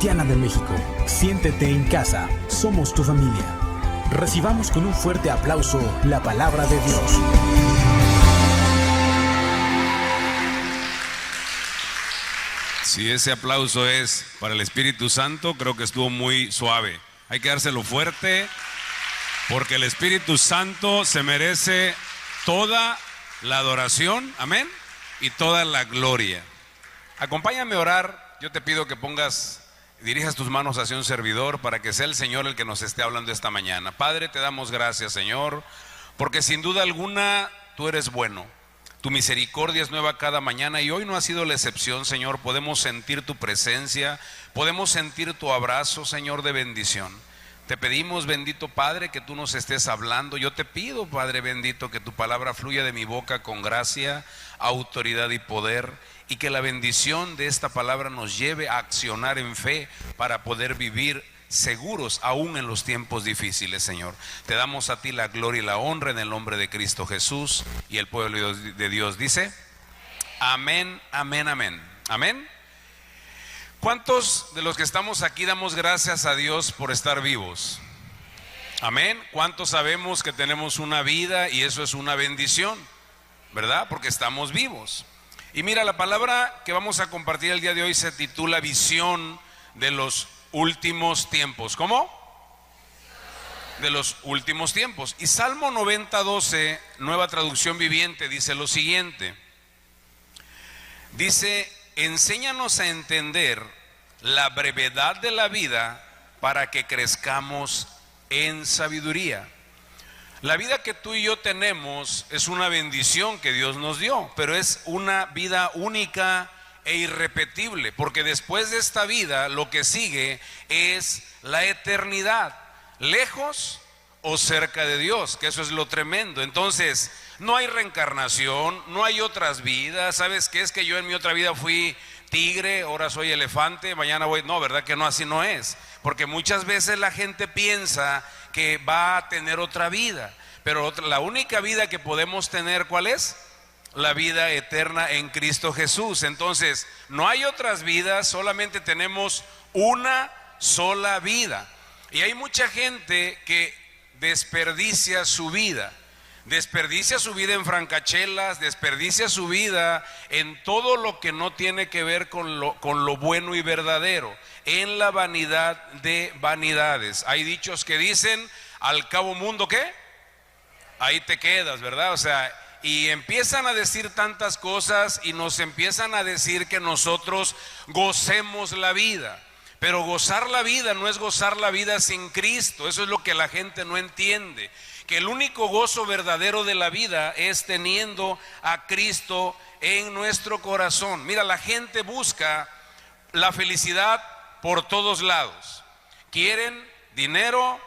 Cristiana de México. Siéntete en casa, somos tu familia. Recibamos con un fuerte aplauso la palabra de Dios. Si ese aplauso es para el Espíritu Santo, creo que estuvo muy suave. Hay que dárselo fuerte, porque el Espíritu Santo se merece toda la adoración, amén, y toda la gloria. Acompáñame a orar. Yo te pido que dirijas tus manos hacia un servidor para que sea el Señor el que nos esté hablando esta mañana. Padre, te damos gracias, Señor, porque sin duda alguna tú eres bueno. Tu misericordia es nueva cada mañana y hoy no ha sido la excepción, Señor. Podemos sentir tu presencia, podemos sentir tu abrazo, Señor, de bendición. Te pedimos, bendito Padre, que tú nos estés hablando. Yo te pido, Padre bendito, que tu palabra fluya de mi boca con gracia, autoridad y poder, y que la bendición de esta palabra nos lleve a accionar en fe para poder vivir seguros aún en los tiempos difíciles, Señor. Te damos a ti la gloria y la honra en el nombre de Cristo Jesús, y el pueblo de Dios dice amén, amén, amén, amén. ¿Cuántos de los que estamos aquí damos gracias a Dios por estar vivos? Amén. ¿Cuántos sabemos que tenemos una vida y eso es una bendición? ¿Verdad? Porque estamos vivos. Y mira, la palabra que vamos a compartir el día de hoy se titula Visión de los últimos tiempos. ¿Cómo? De los últimos tiempos. Y Salmo 90:12, Nueva Traducción Viviente, dice lo siguiente. Dice: enséñanos a entender la brevedad de la vida para que crezcamos en sabiduría. La vida que tú y yo tenemos es una bendición que Dios nos dio, pero es una vida única e irrepetible, porque después de esta vida lo que sigue es la eternidad, lejos o cerca de Dios, que eso es lo tremendo. Entonces no hay reencarnación, no hay otras vidas. ¿Sabes qué? Es que yo en mi otra vida fui tigre, ahora soy elefante, mañana voy... No, ¿verdad que no? Así no es, porque muchas veces la gente piensa que va a tener otra vida, pero la única vida que podemos tener, ¿cuál es? La vida eterna en Cristo Jesús. Entonces no hay otras vidas, solamente tenemos una sola vida. Y hay mucha gente que desperdicia su vida en francachelas, desperdicia su vida en todo lo que no tiene que ver con lo bueno y verdadero, en la vanidad de vanidades. Hay dichos que dicen: al cabo mundo, ¿qué? Ahí te quedas, ¿verdad? O sea, y empiezan a decir tantas cosas y nos empiezan a decir que nosotros gocemos la vida. Pero gozar la vida no es gozar la vida sin Cristo. Eso es lo que la gente no entiende, que el único gozo verdadero de la vida es teniendo a Cristo en nuestro corazón. Mira, la gente busca la felicidad por todos lados. Quieren dinero,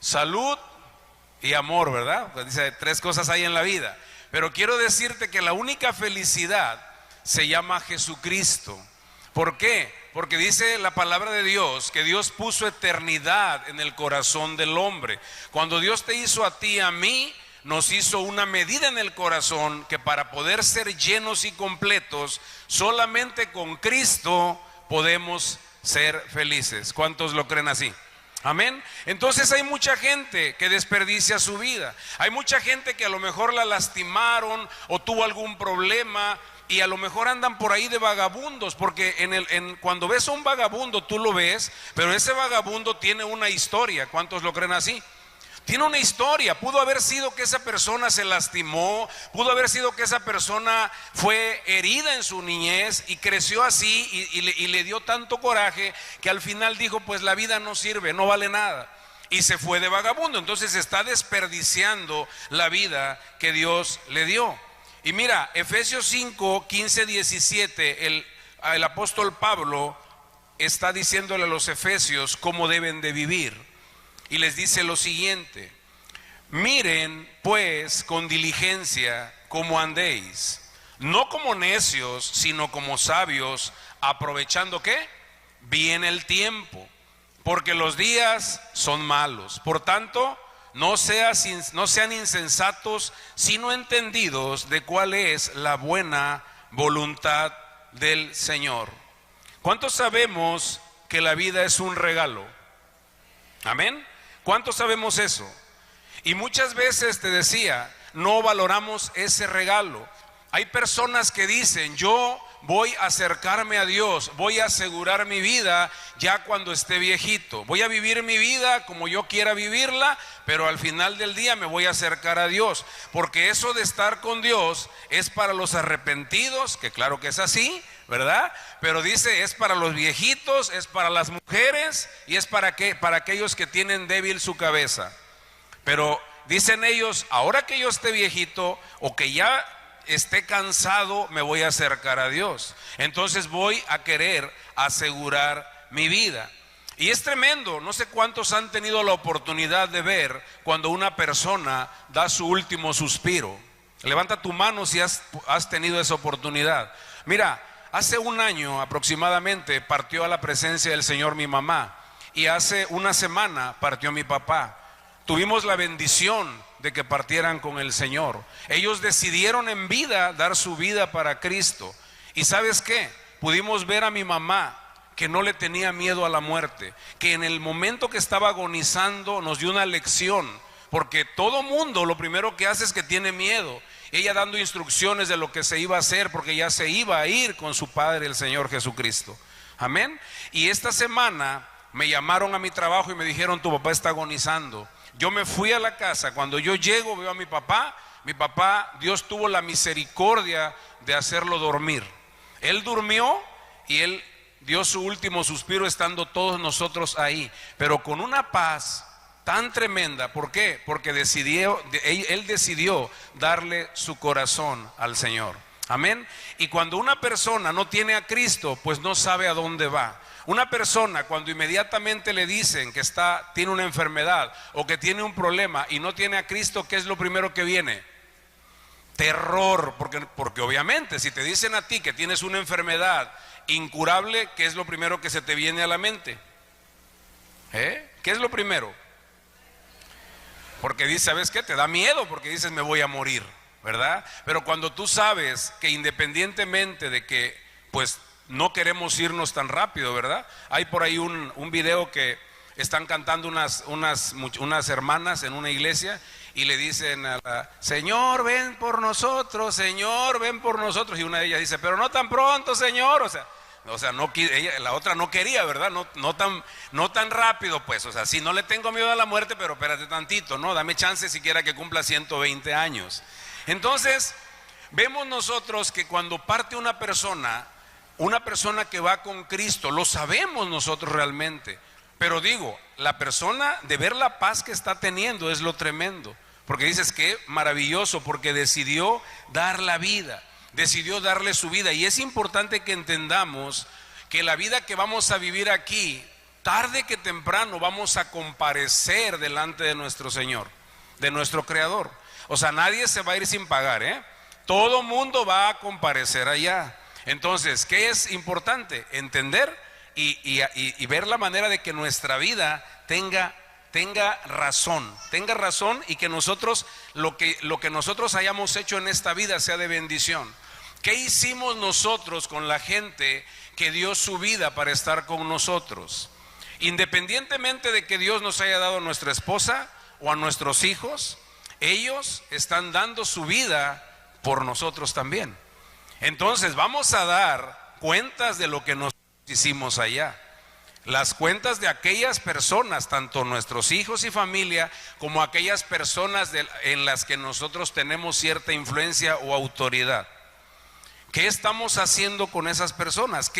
salud y amor, ¿verdad? Pues dice, 3 cosas hay en la vida. Pero quiero decirte que la única felicidad se llama Jesucristo. ¿Por qué? Porque dice la palabra de Dios que Dios puso eternidad en el corazón del hombre. Cuando Dios te hizo a ti y a mí, nos hizo una medida en el corazón que para poder ser llenos y completos, solamente con Cristo podemos ser felices. ¿Cuántos lo creen así? Amén. Entonces hay mucha gente que desperdicia su vida. Hay mucha gente que a lo mejor la lastimaron o tuvo algún problema y a lo mejor andan por ahí de vagabundos, porque cuando ves a un vagabundo tú lo ves, pero ese vagabundo tiene una historia. ¿Cuántos lo creen así? Tiene una historia. Pudo haber sido que esa persona se lastimó, pudo haber sido que esa persona fue herida en su niñez y creció así y le dio tanto coraje que al final dijo: pues la vida no sirve, no vale nada, y se fue de vagabundo. Entonces está desperdiciando la vida que Dios le dio. Y mira, Efesios 5, 15, 17, el apóstol Pablo está diciéndole a los efesios cómo deben de vivir. Y les dice lo siguiente: miren pues con diligencia cómo andéis, no como necios, sino como sabios, aprovechando ¿qué? Bien el tiempo, porque los días son malos. Por tanto, no sean insensatos, sino entendidos de cuál es la buena voluntad del Señor. ¿Cuántos sabemos que la vida es un regalo? Amén. ¿Cuántos sabemos eso? Y muchas veces, te decía, no valoramos ese regalo. Hay personas que dicen: yo voy a acercarme a Dios, voy a asegurar mi vida ya cuando esté viejito, voy a vivir mi vida como yo quiera vivirla, pero al final del día me voy a acercar a Dios, porque eso de estar con Dios es para los arrepentidos, que claro que es así, ¿verdad? Pero dice, es para los viejitos, es para las mujeres y es para aquellos que tienen débil su cabeza. Pero dicen ellos: ahora que yo esté viejito o que ya esté cansado, me voy a acercar a Dios. Entonces voy a querer asegurar mi vida. Y es tremendo. No sé cuántos han tenido la oportunidad de ver cuando una persona da su último suspiro. Levanta tu mano si has tenido esa oportunidad. Mira, hace un año aproximadamente partió a la presencia del Señor mi mamá, y hace una semana partió mi papá. Tuvimos la bendición de que partieran con el Señor. Ellos decidieron en vida dar su vida para Cristo. Y ¿sabes qué? Pudimos ver a mi mamá, que no le tenía miedo a la muerte, que en el momento que estaba agonizando nos dio una lección, porque todo mundo lo primero que hace es que tiene miedo. Ella dando instrucciones de lo que se iba a hacer, porque ya se iba a ir con su Padre, el Señor Jesucristo. Amén. Y esta semana me llamaron a mi trabajo y me dijeron: tu papá está agonizando. Yo me fui a la casa. Cuando yo llego, veo a mi papá. Mi papá, Dios tuvo la misericordia de hacerlo dormir. Él durmió y él dio su último suspiro estando todos nosotros ahí, pero con una paz tan tremenda. ¿Por qué? Porque él decidió darle su corazón al Señor. Amén. Y cuando una persona no tiene a Cristo, pues no sabe a dónde va. Una persona, cuando inmediatamente le dicen que tiene una enfermedad o que tiene un problema y no tiene a Cristo, ¿qué es lo primero que viene? Terror, porque obviamente si te dicen a ti que tienes una enfermedad incurable, ¿qué es lo primero que se te viene a la mente? ¿Qué es lo primero? Porque dices, ¿sabes qué? Te da miedo porque dices: me voy a morir, ¿verdad? Pero cuando tú sabes que independientemente de que pues no queremos irnos tan rápido, ¿verdad? Hay por ahí un video que están cantando unas hermanas en una iglesia y le dicen a Señor, ven por nosotros, Señor, ven por nosotros. Y una de ellas dice: pero no tan pronto, Señor. O sea, la otra no quería, ¿verdad? No tan rápido, pues. O sea, sí, no le tengo miedo a la muerte, pero espérate tantito, ¿no? Dame chance siquiera que cumpla 120 años. Entonces, vemos nosotros que cuando parte una persona que va con Cristo, lo sabemos nosotros realmente. Pero digo, la persona de ver la paz que está teniendo es lo tremendo. Porque dices: qué maravilloso, porque decidió dar la vida, decidió darle su vida. Y es importante que entendamos que la vida que vamos a vivir aquí, tarde que temprano vamos a comparecer delante de nuestro Señor, de nuestro Creador. O sea, nadie se va a ir sin pagar, todo mundo va a comparecer allá. Entonces, ¿qué es importante? Entender y ver la manera de que nuestra vida tenga razón, y que nosotros, lo que nosotros hayamos hecho en esta vida sea de bendición. ¿Qué hicimos nosotros con la gente que dio su vida para estar con nosotros? Independientemente de que Dios nos haya dado a nuestra esposa o a nuestros hijos, ellos están dando su vida por nosotros también. Entonces vamos a dar cuentas de lo que nosotros hicimos allá. Las cuentas de aquellas personas, tanto nuestros hijos y familia, como aquellas personas en las que nosotros tenemos cierta influencia o autoridad. ¿Qué estamos haciendo con esas personas?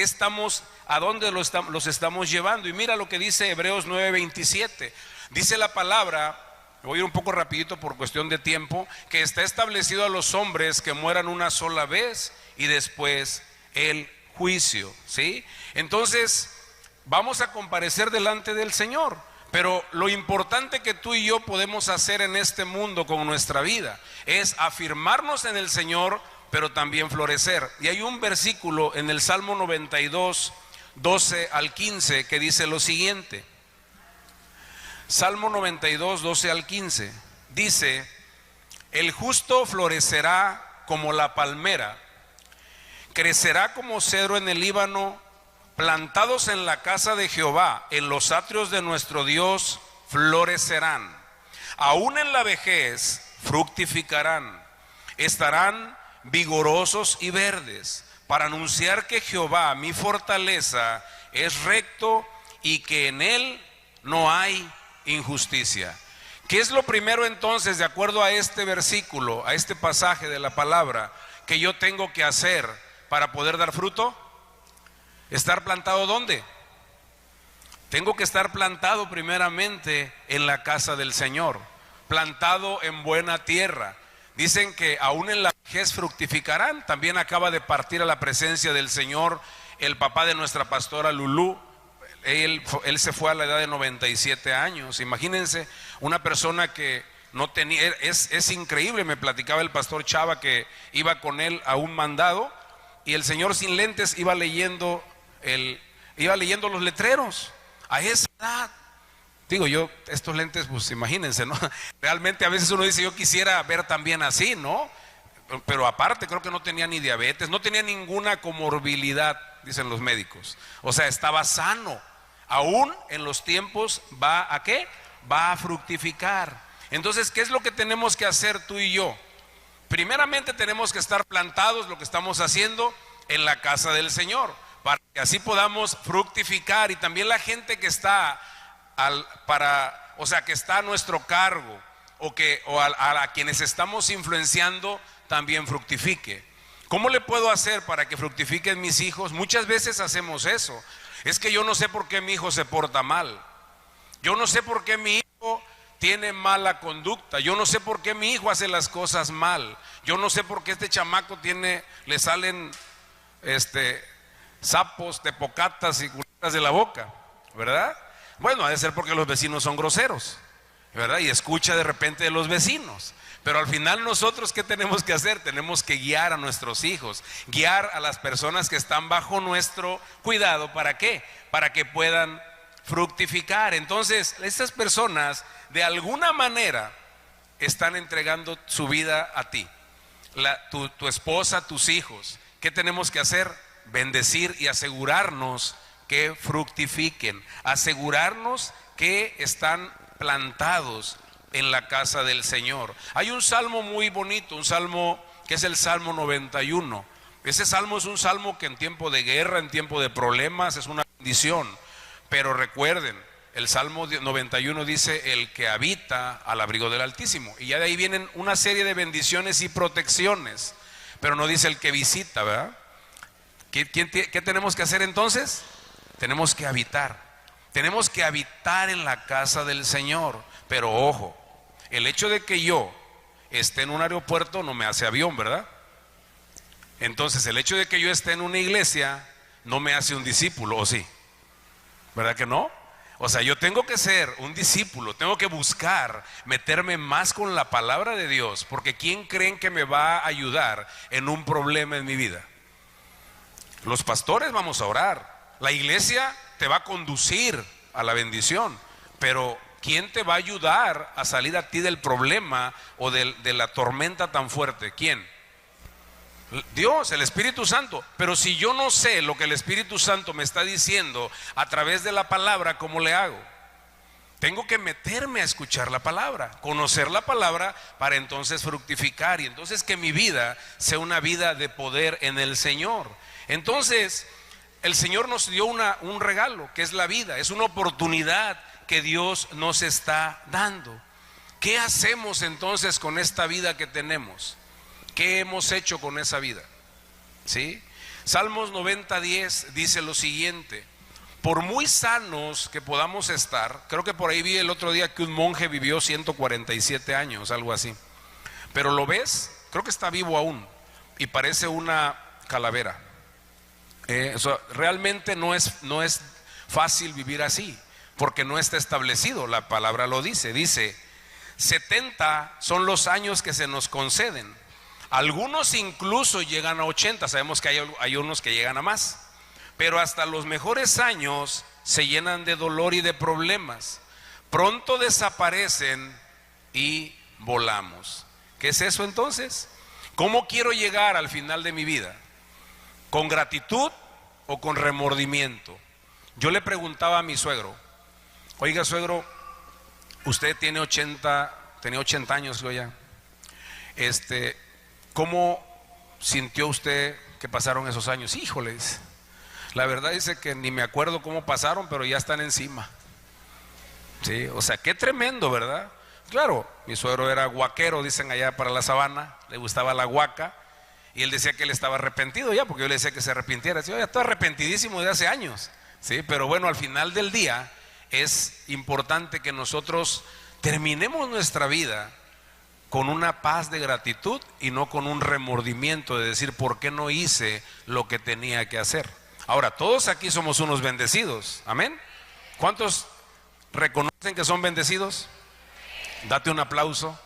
¿A dónde los estamos llevando? Y mira lo que dice Hebreos 9:27. Dice la palabra, voy a ir un poco rapidito por cuestión de tiempo, que está establecido a los hombres que mueran una sola vez y después el juicio, ¿sí? Entonces vamos a comparecer delante del Señor, pero lo importante que tú y yo podemos hacer en este mundo con nuestra vida es afirmarnos en el Señor, pero también florecer. Y hay un versículo en el Salmo 92, 12 al 15 que dice lo siguiente. Salmo 92, 12 al 15 dice: el justo florecerá como la palmera, crecerá como cedro en el Líbano, plantados en la casa de Jehová, en los atrios de nuestro Dios, florecerán. Aún en la vejez fructificarán, estarán vigorosos y verdes, para anunciar que Jehová, mi fortaleza, es recto y que en él no hay injusticia. ¿Qué es lo primero entonces, de acuerdo a este versículo, a este pasaje de la palabra, que yo tengo que hacer para poder dar fruto? ¿Estar plantado dónde? Tengo que estar plantado primeramente en la casa del Señor, plantado en buena tierra. Dicen que aún en la vejez fructificarán. También acaba de partir a la presencia del Señor el papá de nuestra pastora Lulú. Él se fue a la edad de 97 años. Imagínense, una persona que no tenía, es increíble. Me platicaba el pastor Chava que iba con él a un mandado y el señor sin lentes iba leyendo los letreros a esa edad. Digo yo, estos lentes, pues imagínense, ¿no? Realmente a veces uno dice, yo quisiera ver también así, ¿no? Pero aparte creo que no tenía ni diabetes, no tenía ninguna comorbilidad, dicen los médicos. O sea, estaba sano. Aún en los tiempos va a ¿qué? Va a fructificar. Entonces, ¿qué es lo que tenemos que hacer tú y yo? Primeramente tenemos que estar plantados, lo que estamos haciendo, en la casa del Señor, para que así podamos fructificar. Y también la gente que está que está a nuestro cargo o a quienes estamos influenciando también fructifique. ¿Cómo le puedo hacer para que fructifiquen mis hijos? Muchas veces hacemos eso. Es que yo no sé por qué mi hijo se porta mal. Yo no sé por qué mi hijo tiene mala conducta. Yo no sé por qué mi hijo hace las cosas mal. Yo no sé por qué este chamaco le salen sapos, tepocatas y culebras de la boca, ¿verdad? Bueno, ha de ser porque los vecinos son groseros, ¿verdad? Y escucha de repente de los vecinos. Pero al final nosotros, ¿qué tenemos que hacer? Tenemos que guiar a nuestros hijos, guiar a las personas que están bajo nuestro cuidado. ¿Para qué? Para que puedan fructificar. Entonces, estas personas de alguna manera están entregando su vida a ti, tu esposa, tus hijos. ¿Qué tenemos que hacer? Bendecir y asegurarnos que fructifiquen, asegurarnos que están plantados en la casa del Señor. Hay un salmo muy bonito, un salmo que es el Salmo 91. Ese salmo es un salmo que en tiempo de guerra, en tiempo de problemas, es una bendición. Pero recuerden, el Salmo 91 dice: el que habita al abrigo del Altísimo. Y ya de ahí vienen una serie de bendiciones y protecciones, pero no dice el que visita, ¿verdad? ¿Qué tenemos que hacer entonces? Tenemos que habitar en la casa del Señor. Pero ojo, el hecho de que yo esté en un aeropuerto no me hace avión, ¿verdad? Entonces el hecho de que yo esté en una iglesia no me hace un discípulo, ¿o sí? ¿Verdad que no? O sea, yo tengo que ser un discípulo, tengo que buscar meterme más con la palabra de Dios, porque ¿quién creen que me va a ayudar en un problema en mi vida? Los pastores vamos a orar, la iglesia te va a conducir a la bendición, pero ¿quién te va a ayudar a salir a ti del problema o de la tormenta tan fuerte? ¿Quién? Dios, el Espíritu Santo. Pero si yo no sé lo que el Espíritu Santo me está diciendo a través de la palabra, ¿cómo le hago? Tengo que meterme a escuchar la palabra, conocer la palabra para entonces fructificar y entonces que mi vida sea una vida de poder en el Señor. Entonces el Señor nos dio un regalo, que es la vida, es una oportunidad que Dios nos está dando. ¿Qué hacemos entonces con esta vida que tenemos? ¿Qué hemos hecho con esa vida? ¿Sí? Salmos 90:10 dice lo siguiente: por muy sanos que podamos estar, creo que por ahí vi el otro día que un monje vivió 147 años, algo así. Pero lo ves, creo que está vivo aún y parece una calavera. Realmente no es fácil vivir así, porque no está establecido. La palabra lo dice 70 son los años que se nos conceden. Algunos incluso llegan a 80, sabemos que hay unos que llegan a más, pero hasta los mejores años se llenan de dolor y de problemas. Pronto desaparecen y volamos. ¿Qué es eso entonces? ¿Cómo quiero llegar al final de mi vida? ¿Con gratitud o con remordimiento. Yo le preguntaba a mi suegro, oiga suegro, usted tenía 80 años ya, ¿cómo sintió usted que pasaron esos años? Híjoles, la verdad dice que ni me acuerdo cómo pasaron, pero ya están encima. Sí, o sea, qué tremendo, ¿verdad? Claro, mi suegro era guaquero, dicen allá para la sabana, le gustaba la guaca, y él decía que él estaba arrepentido ya, porque yo le decía que se arrepintiera. Decía, ya estoy arrepentidísimo de hace años. Sí, pero bueno, al final del día es importante que nosotros terminemos nuestra vida con una paz de gratitud y no con un remordimiento de decir por qué no hice lo que tenía que hacer. Ahora, todos aquí somos unos bendecidos, amén. ¿Cuántos reconocen que son bendecidos? Date un aplauso.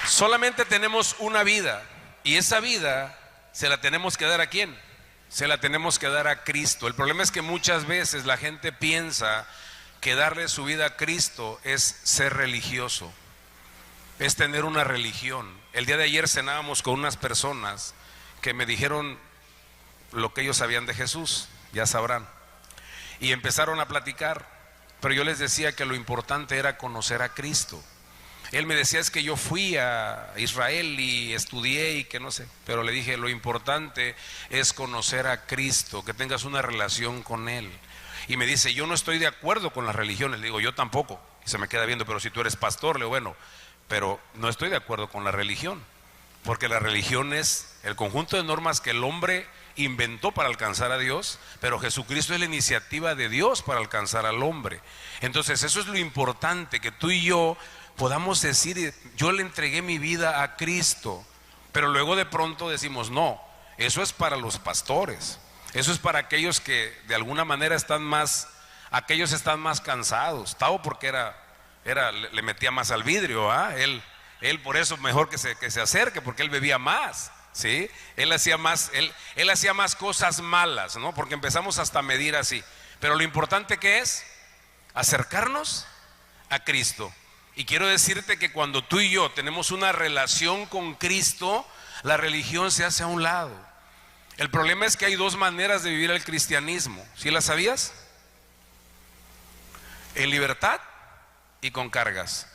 Solamente tenemos una vida, y esa vida se la tenemos que dar ¿a quién? Se la tenemos que dar a Cristo. El problema es que muchas veces la gente piensa que darle su vida a Cristo es ser religioso, es tener una religión. El día de ayer cenábamos con unas personas que me dijeron lo que ellos sabían de Jesús, ya sabrán, y empezaron a platicar, pero yo les decía que lo importante era conocer a Cristo. Él me decía, es que yo fui a Israel y estudié y que no sé, pero le dije, lo importante es conocer a Cristo, que tengas una relación con Él. Y me dice, yo no estoy de acuerdo con las religiones. Le digo, yo tampoco. Y se me queda viendo, pero si tú eres pastor, le digo, bueno, pero no estoy de acuerdo con la religión, porque la religión es el conjunto de normas que el hombre inventó para alcanzar a Dios, pero Jesucristo es la iniciativa de Dios para alcanzar al hombre. Entonces eso es lo importante, que tú y yo podamos decir, yo le entregué mi vida a Cristo, pero luego de pronto decimos, no, eso es para los pastores, eso es para aquellos que de alguna manera aquellos están más cansados. Tao porque le metía más al vidrio, él por eso mejor que se acerque, porque él bebía más, ¿sí? Él hacía más cosas malas, ¿no? Porque empezamos hasta a medir así. Pero lo importante que es acercarnos a Cristo. Y quiero decirte que cuando tú y yo tenemos una relación con Cristo, la religión se hace a un lado. El problema es que hay dos maneras de vivir el cristianismo. ¿Sí las sabías? En libertad y con cargas.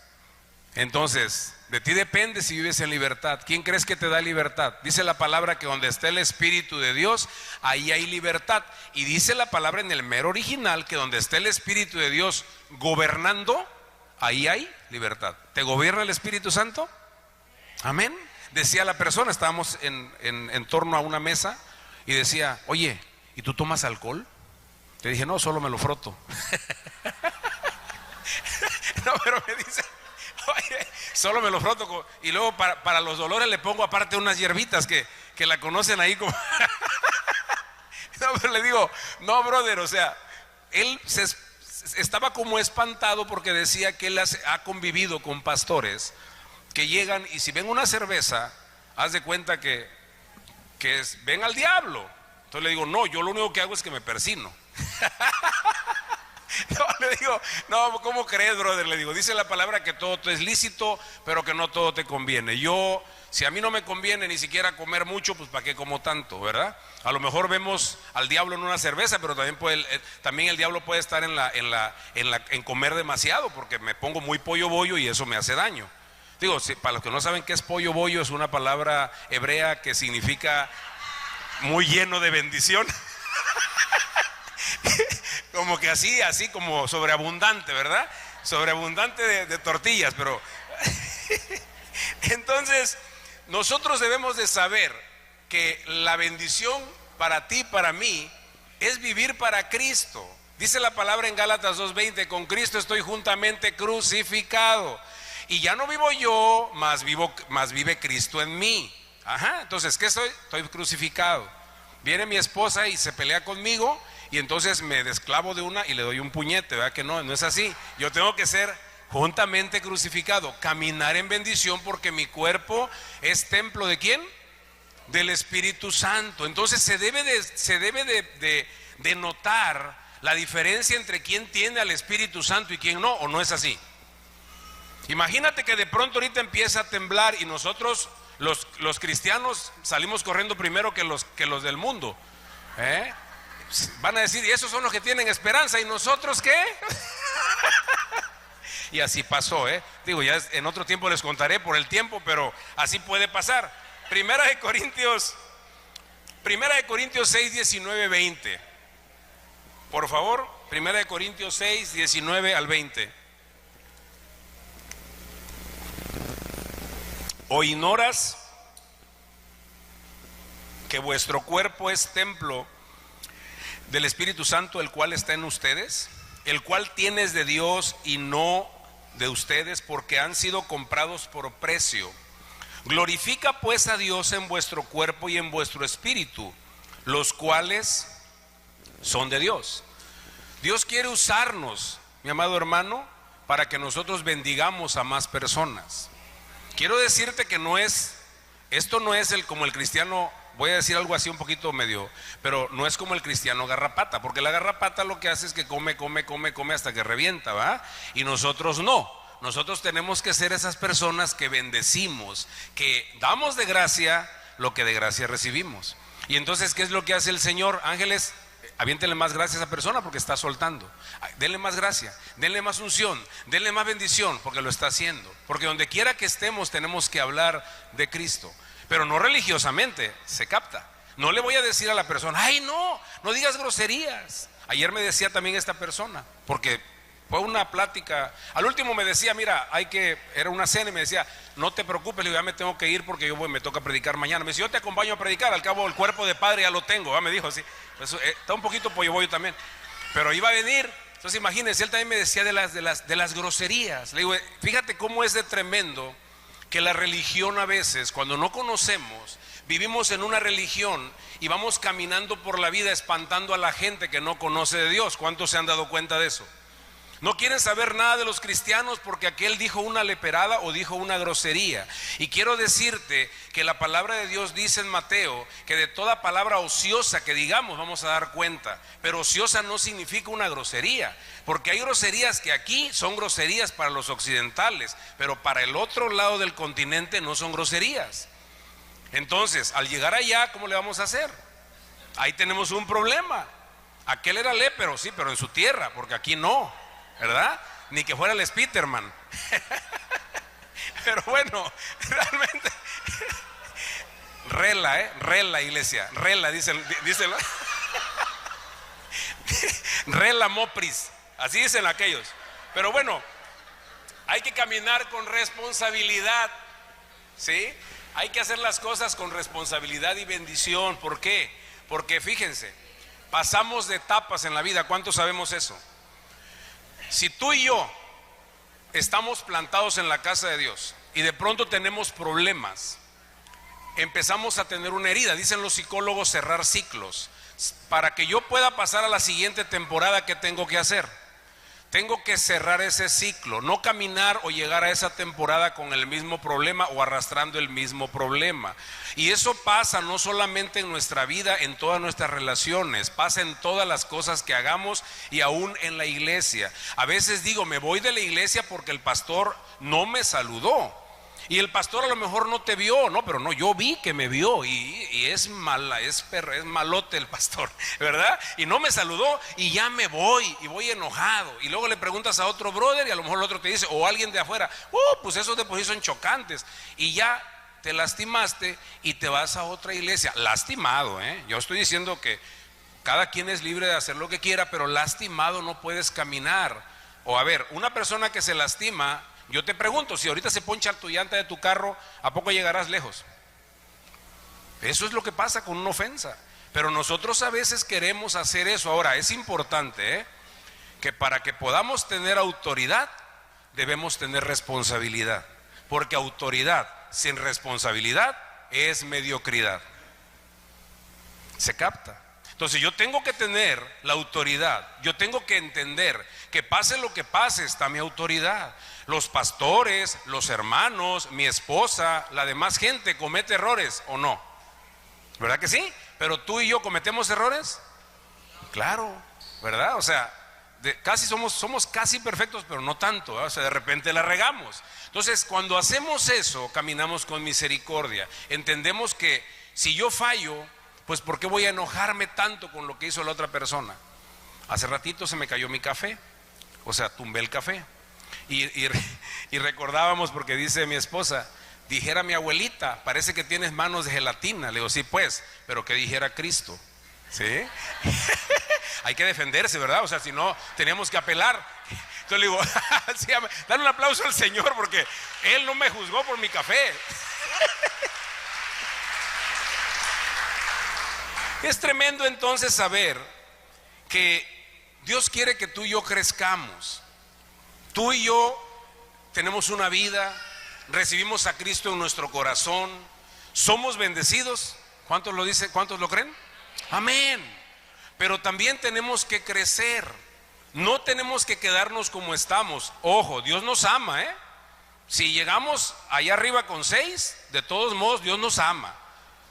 Entonces, de ti depende si vives en libertad. ¿Quién crees que te da libertad? Dice la palabra que donde está el Espíritu de Dios, ahí hay libertad. Y dice la palabra en el mero original que donde está el Espíritu de Dios gobernando, ahí hay libertad. ¿Te gobierna el Espíritu Santo? Amén. Decía la persona, estábamos en torno a una mesa y decía, oye, ¿y tú tomas alcohol? Le dije, no, solo me lo froto. No, pero me dice, oye, solo me lo froto. Y luego para los dolores le pongo aparte unas hierbitas que la conocen ahí como... No, pero le digo, no, brother, o sea, él estaba como espantado porque decía que él ha convivido con pastores que llegan y si ven una cerveza, haz de cuenta que ven al diablo. Entonces le digo, no, yo lo único que hago es que me persino. No, le digo, no, ¿cómo crees, brother? Le digo, dice la palabra que todo es lícito, pero que no todo te conviene. Si a mí no me conviene ni siquiera comer mucho, pues ¿para qué como tanto, verdad? A lo mejor vemos al diablo en una cerveza, pero también el diablo puede estar en comer demasiado, porque me pongo muy pollo bollo y eso me hace daño. Digo, para los que no saben qué es pollo bollo, es una palabra hebrea que significa muy lleno de bendición. Como que así como sobreabundante, ¿verdad? Sobreabundante de tortillas, pero... Entonces, nosotros debemos de saber que la bendición para ti, para mí, es vivir para Cristo. Dice la palabra en Gálatas 2:20, con Cristo estoy juntamente crucificado. Y ya no vivo yo, más vive Cristo en mí. Ajá, entonces, ¿qué soy? Estoy crucificado. Viene mi esposa y se pelea conmigo y entonces me desclavo de una y le doy un puñete, ¿verdad? Que no es así. Yo tengo que ser juntamente crucificado, caminar en bendición porque mi cuerpo es templo ¿de quién? Del Espíritu Santo. Entonces se debe de notar la diferencia entre quién tiene al Espíritu Santo y quién no, ¿o no es así? Imagínate que de pronto ahorita empieza a temblar y nosotros Los cristianos salimos corriendo primero que los del mundo. Van a decir, y esos son los que tienen esperanza, ¿y nosotros qué? Y así pasó, digo, ya en otro tiempo les contaré por el tiempo, pero así puede pasar. Primera de Corintios 6, 19, 20. Por favor, Primera de Corintios 6, 19 al 20. ¿O ignoras que vuestro cuerpo es templo del Espíritu Santo, el cual está en ustedes, el cual tienes de Dios y no de ustedes, porque han sido comprados por precio? Glorifica pues a Dios en vuestro cuerpo y en vuestro espíritu, los cuales son de Dios. Dios quiere usarnos, mi amado hermano, para que nosotros bendigamos a más personas. Quiero decirte que esto no es como el cristiano, voy a decir algo así un poquito medio, pero no es como el cristiano garrapata, porque la garrapata lo que hace es que come hasta que revienta, ¿va? Y nosotros no. Nosotros tenemos que ser esas personas que bendecimos, que damos de gracia lo que de gracia recibimos. Y entonces, ¿qué es lo que hace el Señor? Ángeles, aviéntenle más gracia a esa persona porque está soltando. Denle más gracia, denle más unción, denle más bendición porque lo está haciendo. Porque donde quiera que estemos tenemos que hablar de Cristo, pero no religiosamente, se capta. No le voy a decir a la persona, ay no digas groserías. Ayer me decía también esta persona, porque fue una plática, al último me decía, mira, era una cena y me decía, no te preocupes, le digo, ya me tengo que ir porque me toca predicar mañana. Me dice, yo te acompaño a predicar, al cabo el cuerpo de padre ya lo tengo, me dijo así. Está un poquito pollo también, pero iba a venir. Entonces imagínense, él también me decía de las groserías. Le digo, fíjate cómo es de tremendo que la religión a veces, cuando no conocemos, vivimos en una religión y vamos caminando por la vida espantando a la gente que no conoce de Dios. ¿Cuántos se han dado cuenta de eso? No quieren saber nada de los cristianos porque aquel dijo una leperada o dijo una grosería. Y quiero decirte que la palabra de Dios dice en Mateo que de toda palabra ociosa que digamos vamos a dar cuenta. Pero ociosa no significa una grosería, porque hay groserías que aquí son groserías para los occidentales, pero para el otro lado del continente no son groserías. Entonces, al llegar allá, ¿cómo le vamos a hacer? Ahí tenemos un problema. Aquel era lépero, sí, pero en su tierra, porque aquí no, ¿verdad? Ni que fuera el Spiderman. Pero bueno, realmente rela iglesia, rela, dicen rela mopris, así dicen aquellos. Pero bueno, hay que caminar con responsabilidad, ¿sí? Hay que hacer las cosas con responsabilidad y bendición. ¿Por qué? Porque fíjense, pasamos de etapas en la vida. ¿Cuántos sabemos eso? Si tú y yo estamos plantados en la casa de Dios y de pronto tenemos problemas, empezamos a tener una herida. Dicen los psicólogos cerrar ciclos. Para que yo pueda pasar a la siguiente temporada, ¿qué tengo que hacer? Tengo que cerrar ese ciclo, no caminar o llegar a esa temporada con el mismo problema o arrastrando el mismo problema. Y eso pasa no solamente en nuestra vida, en todas nuestras relaciones, pasa en todas las cosas que hagamos y aún en la iglesia. A veces digo, me voy de la iglesia porque el pastor no me saludó. Y el pastor a lo mejor no te vio, no, pero no, yo vi que me vio y es malote el pastor, ¿verdad? Y no me saludó y ya me voy y voy enojado. Y luego le preguntas a otro brother y a lo mejor el otro te dice, o alguien de afuera, pues esos de por sí son chocantes. Y ya te lastimaste y te vas a otra iglesia, lastimado, Yo estoy diciendo que cada quien es libre de hacer lo que quiera, pero lastimado no puedes caminar. O a ver, una persona que se lastima, yo te pregunto, si ahorita se poncha tu llanta de tu carro, ¿a poco llegarás lejos? Eso es lo que pasa con una ofensa. Pero nosotros a veces queremos hacer eso. Ahora, es importante que para que podamos tener autoridad, debemos tener responsabilidad. Porque autoridad sin responsabilidad es mediocridad. ¿Se capta? Entonces yo tengo que tener la autoridad, yo tengo que entender que pase lo que pase está mi autoridad. Los pastores, los hermanos, mi esposa, la demás gente comete errores o no, ¿verdad que sí? Pero tú y yo cometemos errores, claro, ¿verdad? O sea, somos casi perfectos, pero no tanto, ¿verdad? O sea, de repente la regamos. Entonces, cuando hacemos eso, caminamos con misericordia. Entendemos que si yo fallo, pues ¿por qué voy a enojarme tanto con lo que hizo la otra persona? Hace ratito se me cayó mi café, o sea, tumbé el café. Y recordábamos, porque dice mi esposa, dijera mi abuelita, parece que tienes manos de gelatina. Le digo, sí pues, pero que dijera Cristo, ¿sí? Hay que defenderse, ¿verdad? O sea, si no, teníamos que apelar. Entonces le digo, sí, dale un aplauso al Señor, porque Él no me juzgó por mi café. Es tremendo entonces saber que Dios quiere que tú y yo crezcamos. Tú y yo tenemos una vida, recibimos a Cristo en nuestro corazón, somos bendecidos. ¿Cuántos lo dicen? ¿Cuántos lo creen? Amén. Pero también tenemos que crecer. No tenemos que quedarnos como estamos. Ojo, Dios nos ama, ¿eh? Si llegamos allá arriba con 6, de todos modos Dios nos ama.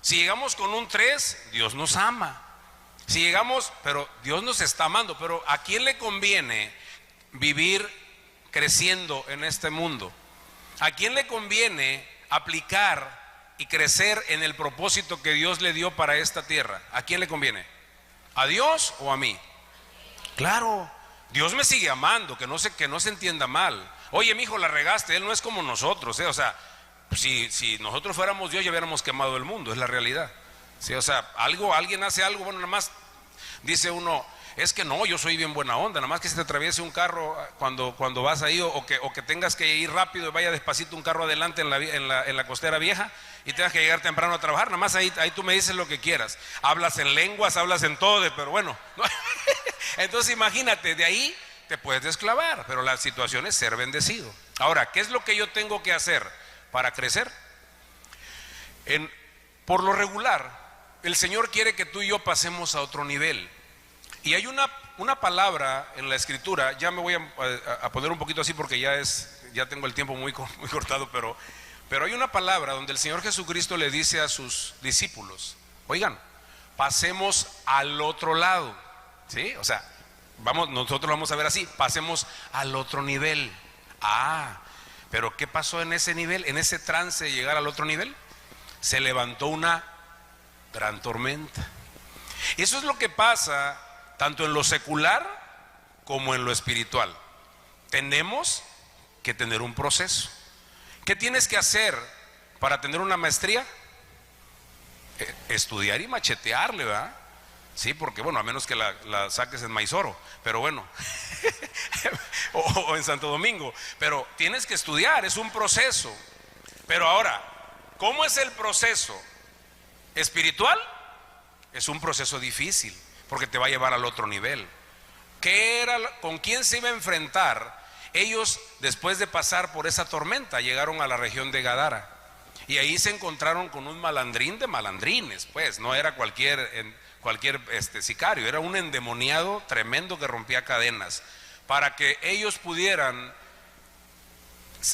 Si llegamos con un 3, Dios nos ama. Si llegamos, pero Dios nos está amando. Pero ¿a quién le conviene vivir creciendo en este mundo? ¿A quién le conviene aplicar y crecer en el propósito que Dios le dio para esta tierra? ¿A quién le conviene? ¿A Dios o a mí? Claro, Dios me sigue amando, que no se entienda mal. Oye, mi hijo, la regaste. Él no es como nosotros, ¿eh? O sea, si nosotros fuéramos Dios, ya hubiéramos quemado el mundo, es la realidad. Sí, o sea, alguien hace algo, bueno, nada más dice uno, es que no, yo soy bien buena onda, nada más que se te atraviese un carro cuando vas ahí, o que tengas que ir rápido y vaya despacito un carro adelante en la costera vieja y tengas que llegar temprano a trabajar, nada más ahí tú me dices lo que quieras. Hablas en lenguas, hablas en todo, pero bueno. Entonces imagínate, de ahí te puedes desclavar, pero la situación es ser bendecido. Ahora, ¿qué es lo que yo tengo que hacer para crecer? Por lo regular, el Señor quiere que tú y yo pasemos a otro nivel. Y hay una palabra en la Escritura, ya me voy a poner un poquito así porque ya tengo el tiempo muy cortado, pero hay una palabra donde el Señor Jesucristo le dice a sus discípulos, oigan, pasemos al otro lado, ¿sí? O sea, nosotros vamos a ver así, pasemos al otro nivel. Pero ¿qué pasó en ese nivel, en ese trance de llegar al otro nivel? Se levantó una gran tormenta. Eso es lo que pasa tanto en lo secular como en lo espiritual. Tenemos que tener un proceso. ¿Qué tienes que hacer para tener una maestría? Estudiar y machetearle, ¿verdad? Sí, porque bueno, a menos que la saques en Maizoro, pero bueno, o en Santo Domingo, pero tienes que estudiar, es un proceso. Pero ahora, ¿cómo es el proceso espiritual? Es un proceso difícil, porque te va a llevar al otro nivel. ¿Con quién se iba a enfrentar? Ellos, después de pasar por esa tormenta, llegaron a la región de Gadara, y ahí se encontraron con un malandrín de malandrines, pues, no era cualquier sicario, era un endemoniado tremendo que rompía cadenas, para que ellos pudieran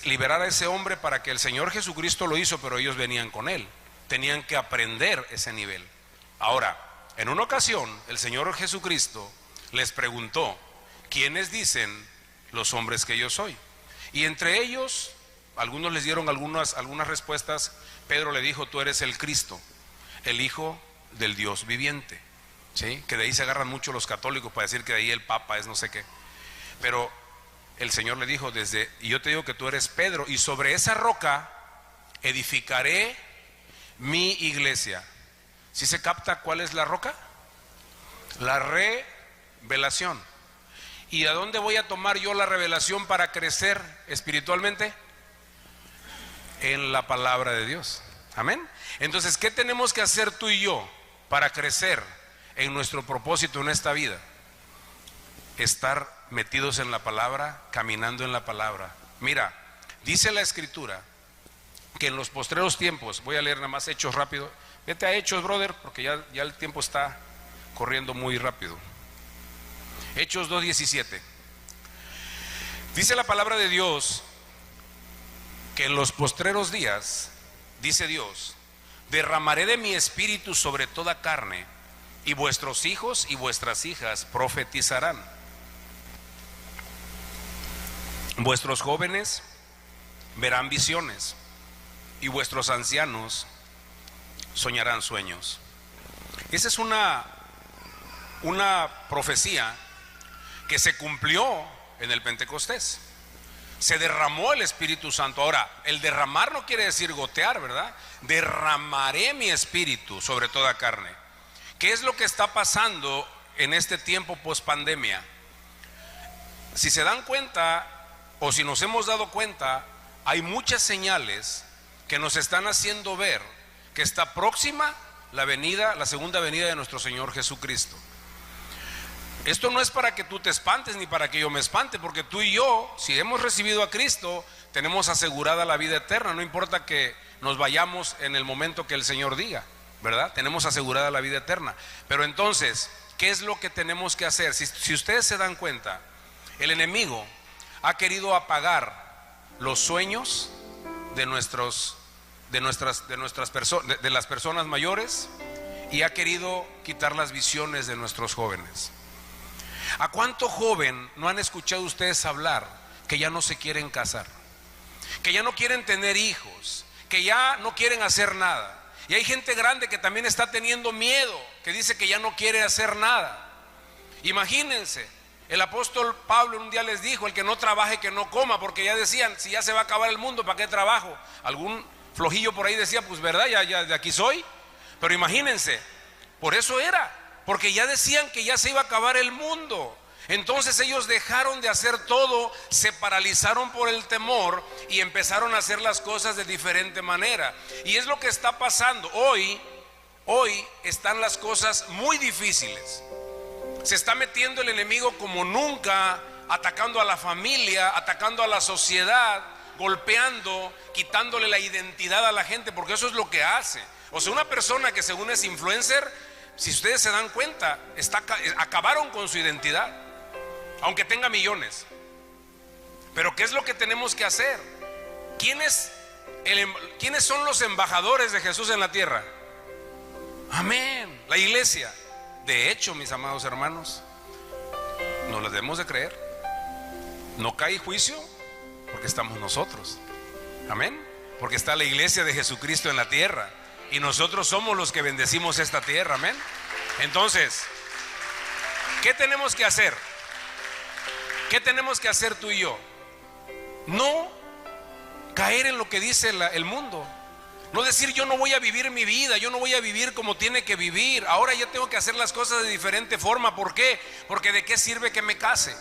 liberar a ese hombre, para que el Señor Jesucristo lo hizo, pero ellos venían con él, tenían que aprender ese nivel. Ahora, en una ocasión, el Señor Jesucristo les preguntó, ¿quiénes dicen los hombres que yo soy? Y entre ellos, algunos les dieron algunas respuestas. Pedro le dijo, tú eres el Cristo, el Hijo del Dios viviente, ¿sí? Que de ahí se agarran mucho los católicos para decir que de ahí el Papa es no sé qué. Pero el Señor le dijo, y yo te digo que tú eres Pedro, y sobre esa roca edificaré mi iglesia. ¿Sí se capta cuál es la roca? La revelación. ¿Y a dónde voy a tomar yo la revelación para crecer espiritualmente? En la palabra de Dios. Amén. Entonces, ¿qué tenemos que hacer tú y yo para crecer en nuestro propósito en esta vida? Estar metidos en la palabra, caminando en la palabra. Mira, dice la Escritura que en los postreros tiempos, voy a leer nada más Hechos rápido. Vete a Hechos, brother, porque ya el tiempo está corriendo muy rápido. Hechos 2:17. Dice la palabra de Dios que en los postreros días, dice Dios, derramaré de mi espíritu sobre toda carne, y vuestros hijos y vuestras hijas profetizarán. Vuestros jóvenes verán visiones y vuestros ancianos soñarán sueños. Esa es una profecía que se cumplió en el Pentecostés. Se derramó el Espíritu Santo. Ahora, el derramar no quiere decir gotear, ¿verdad? Derramaré mi espíritu sobre toda carne. ¿Qué es lo que está pasando en este tiempo post pandemia? Si se dan cuenta, o si nos hemos dado cuenta, hay muchas señales que nos están haciendo ver que está próxima la segunda venida de nuestro Señor Jesucristo. Esto no es para que tú te espantes ni para que yo me espante, porque tú y yo, si hemos recibido a Cristo, tenemos asegurada la vida eterna. No importa que nos vayamos en el momento que el Señor diga, ¿verdad? Tenemos asegurada la vida eterna. Pero entonces, ¿qué es lo que tenemos que hacer? Si ustedes se dan cuenta, el enemigo ha querido apagar los sueños de las personas mayores y ha querido quitar las visiones de nuestros jóvenes. ¿A cuánto joven no han escuchado ustedes hablar que ya no se quieren casar, que ya no quieren tener hijos, que ya no quieren hacer nada? Y hay gente grande que también está teniendo miedo, que dice que ya no quiere hacer nada. Imagínense, el apóstol Pablo un día les dijo: el que no trabaje, que no coma, porque ya decían, si ya se va a acabar el mundo, ¿para qué trabajo? Algún flojillo por ahí decía, pues verdad, ya de aquí soy. Pero imagínense, por eso era, porque ya decían que ya se iba a acabar el mundo. Entonces ellos dejaron de hacer todo, se paralizaron por el temor y empezaron a hacer las cosas de diferente manera. Y es lo que está pasando hoy. Hoy están las cosas muy difíciles. Se está metiendo el enemigo como nunca, atacando a la familia, atacando a la sociedad, golpeando, quitándole la identidad a la gente, porque eso es lo que hace. O sea, una persona que según es influencer, si ustedes se dan cuenta, acabaron con su identidad, aunque tenga millones. Pero ¿qué es lo que tenemos que hacer? ¿Quiénes son los embajadores de Jesús en la tierra? Amén, la iglesia. De hecho, mis amados hermanos, no les debemos de creer. No cae juicio porque estamos nosotros. Amén, porque está la iglesia de Jesucristo en la tierra. Y nosotros somos los que bendecimos esta tierra, amén. Entonces, ¿qué tenemos que hacer? ¿Qué tenemos que hacer tú y yo? No caer en lo que dice el mundo. No decir, yo no voy a vivir mi vida, yo no voy a vivir como tiene que vivir. Ahora ya tengo que hacer las cosas de diferente forma. ¿Por qué? Porque ¿de qué sirve que me case?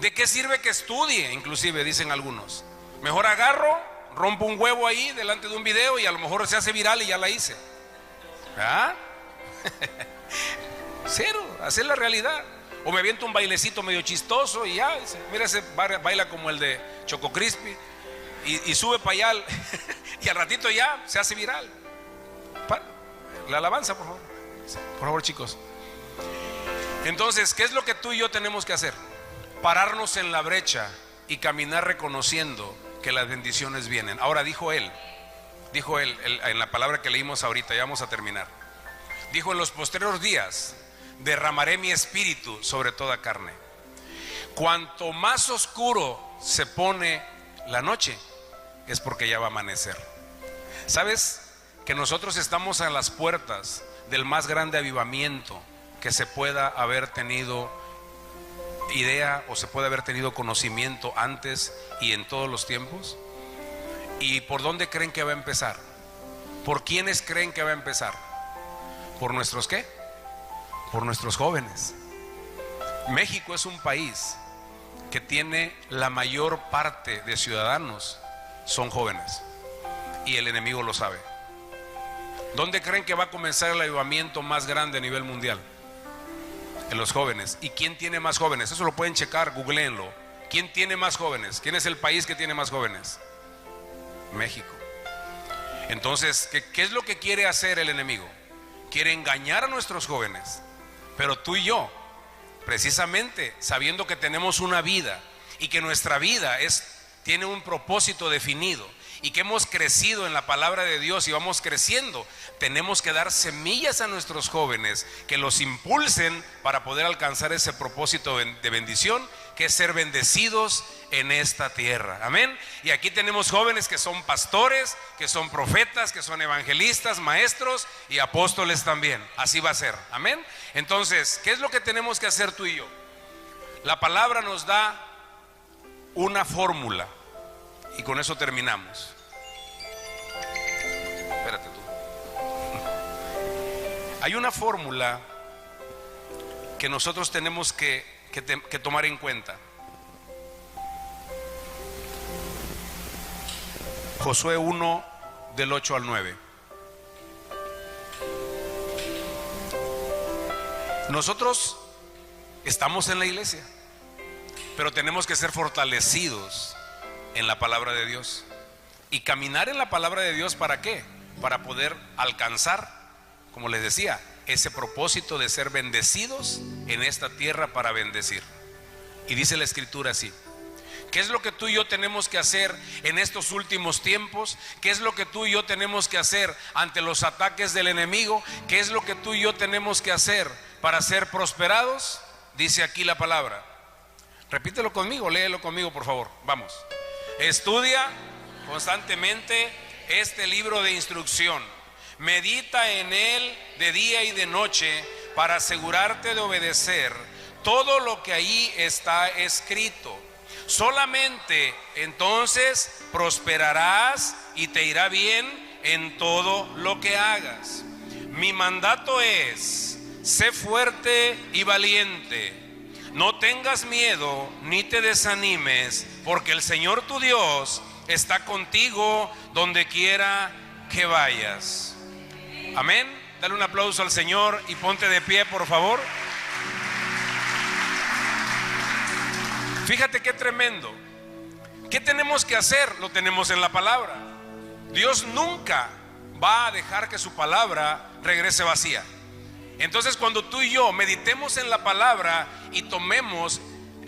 ¿De qué sirve que estudie? Inclusive dicen algunos. Mejor agarro, rompo un huevo ahí delante de un video y a lo mejor se hace viral y ya la hice. ¿Ah? Cero, así es la realidad. O me aviento un bailecito medio chistoso y ya, mira, ese baila como el de Choco Crispy y sube para allá y al ratito ya se hace viral. La alabanza, por favor, chicos. Entonces, ¿qué es lo que tú y yo tenemos que hacer? Pararnos en la brecha y caminar reconociendo que las bendiciones vienen. Ahora dijo él en la palabra que leímos ahorita, ya vamos a terminar. Dijo: en los posteriores días derramaré mi espíritu sobre toda carne. Cuanto más oscuro se pone la noche, es porque ya va a amanecer. ¿Sabes que nosotros estamos a las puertas del más grande avivamiento que se pueda haber tenido idea o se puede haber tenido conocimiento antes y en todos los tiempos? ¿Y por dónde creen que va a empezar? ¿Por quiénes creen que va a empezar? ¿Por nuestros qué? Por nuestros jóvenes. México es un país que tiene la mayor parte de ciudadanos son jóvenes y el enemigo lo sabe. ¿Dónde creen que va a comenzar el avivamiento más grande a nivel mundial? En los jóvenes. ¿Y quién tiene más jóvenes? Eso lo pueden checar, googleenlo. ¿Quién tiene más jóvenes? ¿Quién es el país que tiene más jóvenes? México. Entonces, ¿qué es lo que quiere hacer el enemigo? Quiere engañar a nuestros jóvenes. Pero tú y yo, precisamente sabiendo que tenemos una vida y que nuestra vida tiene un propósito definido y que hemos crecido en la palabra de Dios y vamos creciendo, tenemos que dar semillas a nuestros jóvenes que los impulsen para poder alcanzar ese propósito de bendición que es ser bendecidos en esta tierra. Amén. Y aquí tenemos jóvenes que son pastores, que son profetas, que son evangelistas, maestros y apóstoles también. Así va a ser. Amén. Entonces, ¿qué es lo que tenemos que hacer tú y yo? La palabra nos da una fórmula y con eso terminamos. Espérate tú. Hay una fórmula que nosotros tenemos que tomar en cuenta. Josué 1 del 8 al 9. Nosotros estamos en la iglesia, pero tenemos que ser fortalecidos en la palabra de Dios y caminar en la palabra de Dios. ¿Para qué? Para poder alcanzar, como les decía, ese propósito de ser bendecidos en esta tierra para bendecir. Y dice la escritura así: ¿qué es lo que tú y yo tenemos que hacer en estos últimos tiempos? ¿Qué es lo que tú y yo tenemos que hacer ante los ataques del enemigo? ¿Qué es lo que tú y yo tenemos que hacer para ser prosperados? Dice aquí la palabra. Repítelo conmigo, léelo conmigo, por favor. Vamos. Estudia constantemente este libro de instrucción. Medita en él de día y de noche para asegurarte de obedecer todo lo que ahí está escrito. Solamente entonces prosperarás y te irá bien en todo lo que hagas. Mi mandato es: sé fuerte y valiente. No tengas miedo ni te desanimes, porque el Señor tu Dios está contigo donde quiera que vayas. Amén. Dale un aplauso al Señor y ponte de pie, por favor. Fíjate qué tremendo. ¿Qué tenemos que hacer? Lo tenemos en la palabra. Dios nunca va a dejar que su palabra regrese vacía. Entonces, cuando tú y yo meditemos en la palabra y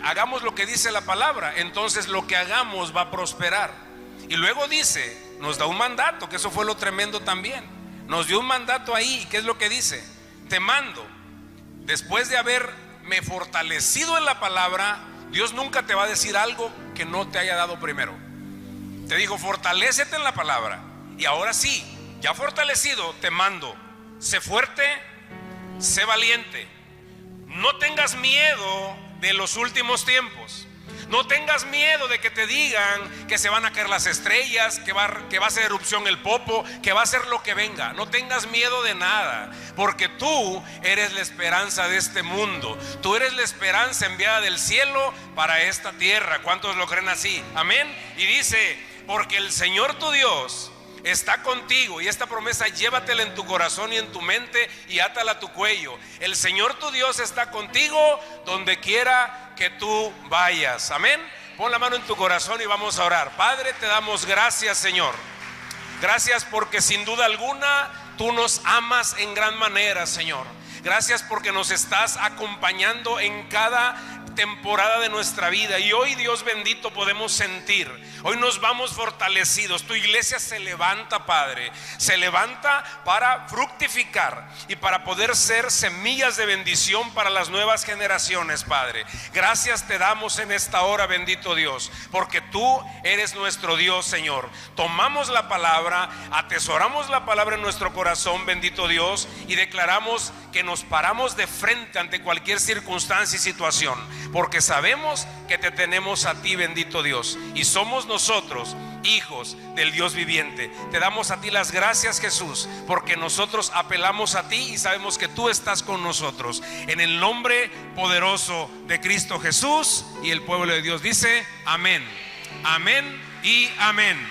hagamos lo que dice la palabra, entonces lo que hagamos va a prosperar. Y luego dice, nos da un mandato, que eso fue lo tremendo también. Nos dio un mandato ahí. ¿Qué es lo que dice? Te mando. Después de haberme fortalecido en la palabra, Dios nunca te va a decir algo que no te haya dado primero. Te dijo, fortalécete en la palabra. Y ahora sí, ya fortalecido, te mando: sé fuerte, sé valiente. No tengas miedo de los últimos tiempos. No tengas miedo de que te digan que se van a caer las estrellas, que va a hacer erupción el Popo, que va a ser lo que venga. No tengas miedo de nada, porque tú eres la esperanza de este mundo. Tú eres la esperanza enviada del cielo para esta tierra. ¿Cuántos lo creen así? Amén. Y dice, porque el Señor tu Dios está contigo, y esta promesa llévatela en tu corazón y en tu mente y átala a tu cuello. El Señor tu Dios está contigo donde quiera que tú vayas. Amén. Pon la mano en tu corazón y vamos a orar. Padre, te damos gracias, Señor. Gracias porque sin duda alguna tú nos amas en gran manera, Señor. Gracias porque nos estás acompañando en cada temporada de nuestra vida. Y hoy, Dios bendito, podemos sentir, hoy nos vamos fortalecidos. Tu iglesia se levanta, Padre, se levanta para fructificar y para poder ser semillas de bendición para las nuevas generaciones, Padre. Gracias te damos en esta hora, bendito Dios, porque tú eres nuestro Dios, Señor. Tomamos la palabra, atesoramos la palabra en nuestro corazón, bendito Dios, y declaramos que nos paramos de frente ante cualquier circunstancia y situación, porque sabemos que te tenemos a ti, bendito Dios, y somos nosotros hijos del Dios viviente. Te damos a ti las gracias, Jesús, porque nosotros apelamos a ti y sabemos que tú estás con nosotros. En el nombre poderoso de Cristo Jesús, y el pueblo de Dios dice amén, amén y amén.